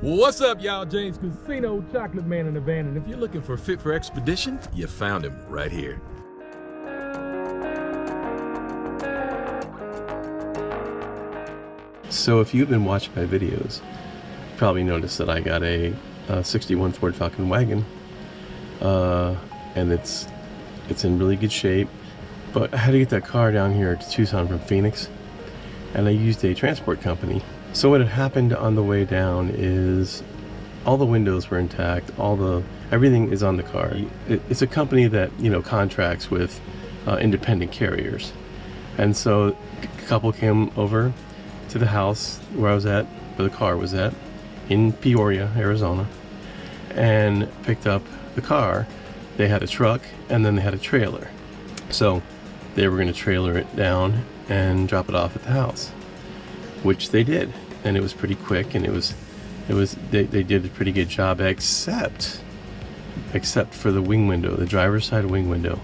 What's up, y'all? James Casino, Chocolate Man in the Van, and if you're looking for fit for expedition, you found him right here. So if you've been watching my videos, you probably noticed that I got a 61 Ford Falcon wagon, and it's in really good shape. But I had to get that car down here to Tucson from Phoenix, and I used a transport company. So what had happened on the way down is all the windows were intact, everything is on the car. It's a company that, you know, contracts with independent carriers. And so a couple came over to the house where the car was at, in Peoria, Arizona, and picked up the car. They had a truck and then they had a trailer. So they were going to trailer it down and drop it off at the house, which they did. And it was pretty quick, and they did a pretty good job, except for the wing window, the driver's side wing window.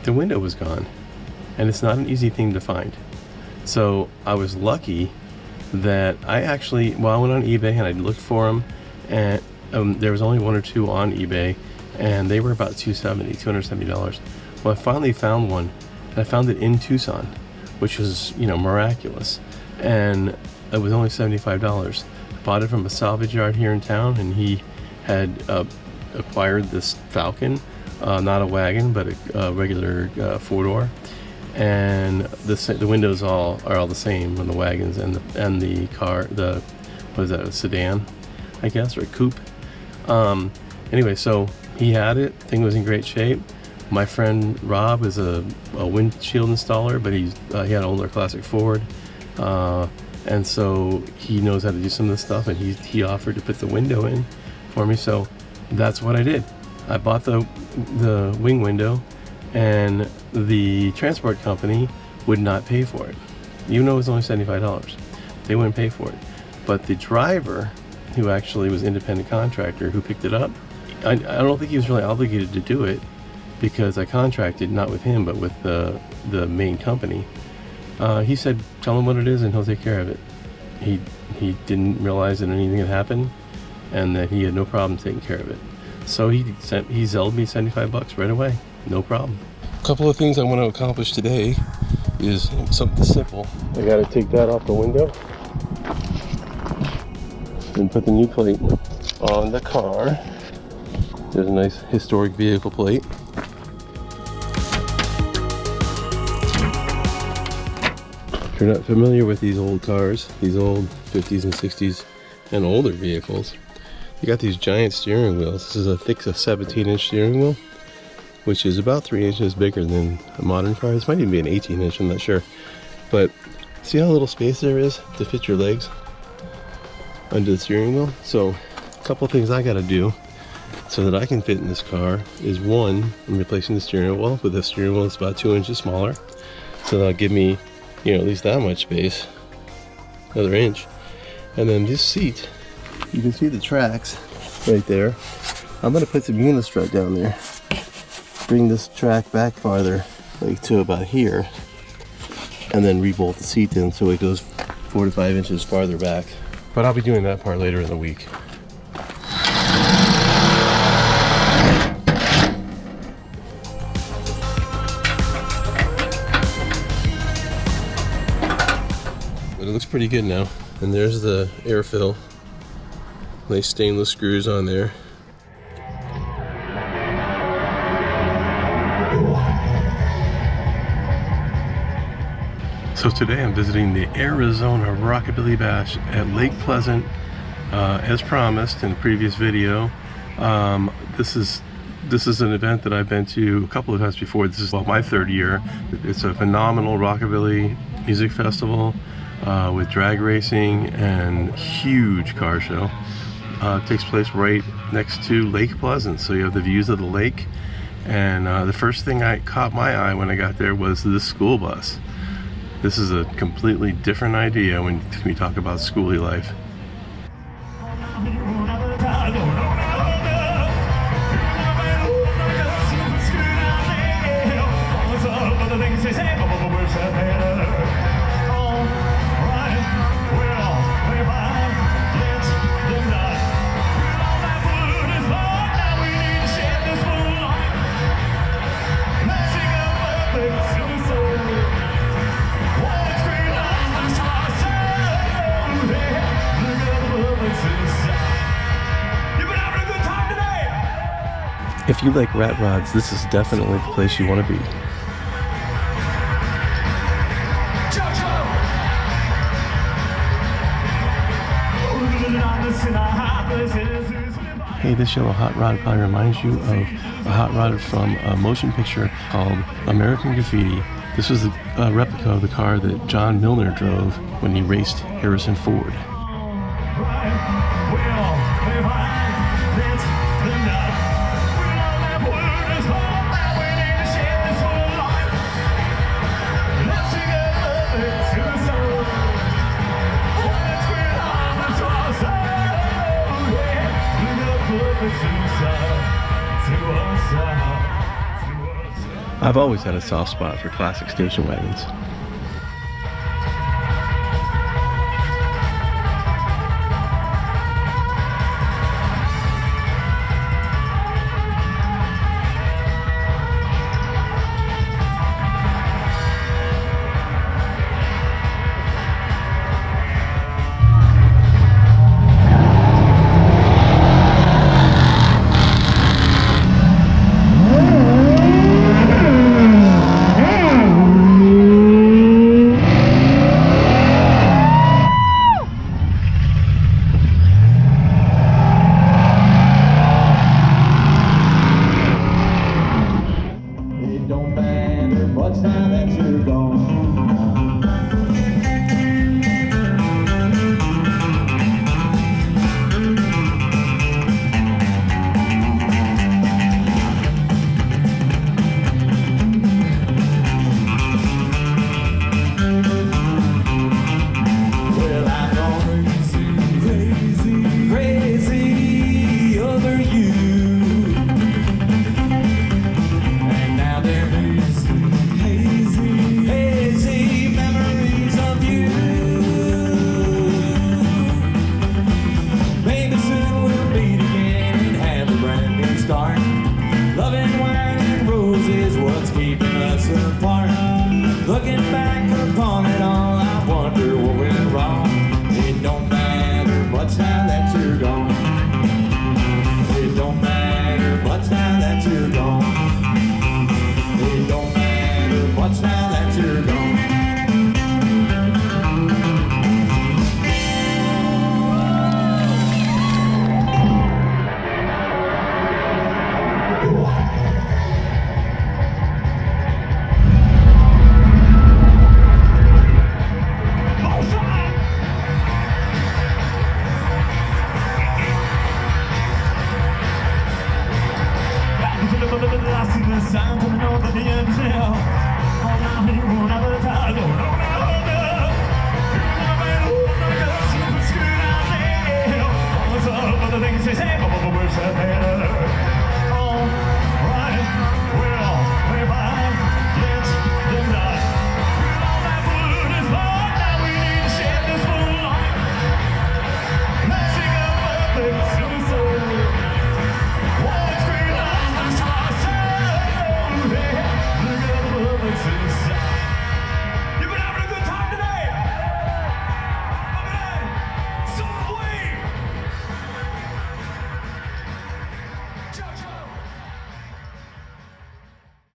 The window was gone, and it's not an easy thing to find. So I was lucky that I went on eBay and I looked for them, and there was only one or two on eBay, and they were about $270. Well, I finally found one, and I found it in Tucson, which was, you know, miraculous, and it was only $75. Bought it from a salvage yard here in town, and he had acquired this Falcon, not a wagon, but a regular four-door. And the windows are all the same on the wagons and the car. What is that? A sedan, I guess, or a coupe. Anyway, so he had it. Thing was in great shape. My friend Rob is a windshield installer, but he had an older classic Ford, and so he knows how to do some of this stuff. And he offered to put the window in for me, so that's what I did. I bought the wing window, and the transport company would not pay for it, even though it was only $75. They wouldn't pay for it. But the driver, who actually was an independent contractor who picked it up, I don't think he was really obligated to do it, because I contracted not with him but with the main company. He said, tell him what it is and he'll take care of it. He didn't realize that anything had happened and that he had no problem taking care of it. So he zelled me $75 right away. No problem. A couple of things I want to accomplish today is something simple. I got to take that off the window and put the new plate on the car. There's a nice historic vehicle plate. If you're not familiar with these old cars, these old 50s and 60s and older vehicles, you got these giant steering wheels. This is a 17-inch steering wheel, which is about 3 inches bigger than a modern car. This might even be an 18-inch, I'm not sure. But see how little space there is to fit your legs under the steering wheel? So a couple of things I gotta do so that I can fit in this car is, one, I'm replacing the steering wheel with a steering wheel that's about 2 inches smaller. So that'll give me, you know, at least that much space, another inch. And then this seat, you can see the tracks right there. I'm gonna put some unistrut down there. Bring this track back farther, like to about here, and then rebolt the seat in so it goes 4 to 5 inches farther back. But I'll be doing that part later in the week. But it looks pretty good now. And there's the air fill. Nice stainless screws on there. So today I'm visiting the Arizona Rockabilly Bash at Lake Pleasant, as promised in the previous video. This is an event that I've been to a couple of times before. This is my third year. It's a phenomenal rockabilly music festival with drag racing and huge car show. It takes place right next to Lake Pleasant, so you have the views of the lake. And the first thing that caught my eye when I got there was this school bus. This is a completely different idea when we talk about schoolie life. If you like rat rods, this is definitely the place you want to be. Hey, this yellow hot rod probably reminds you of a hot rod from a motion picture called American Graffiti. This was a replica of the car that John Milner drove when he raced Harrison Ford. I've always had a soft spot for classic station wagons. Things they say, but we're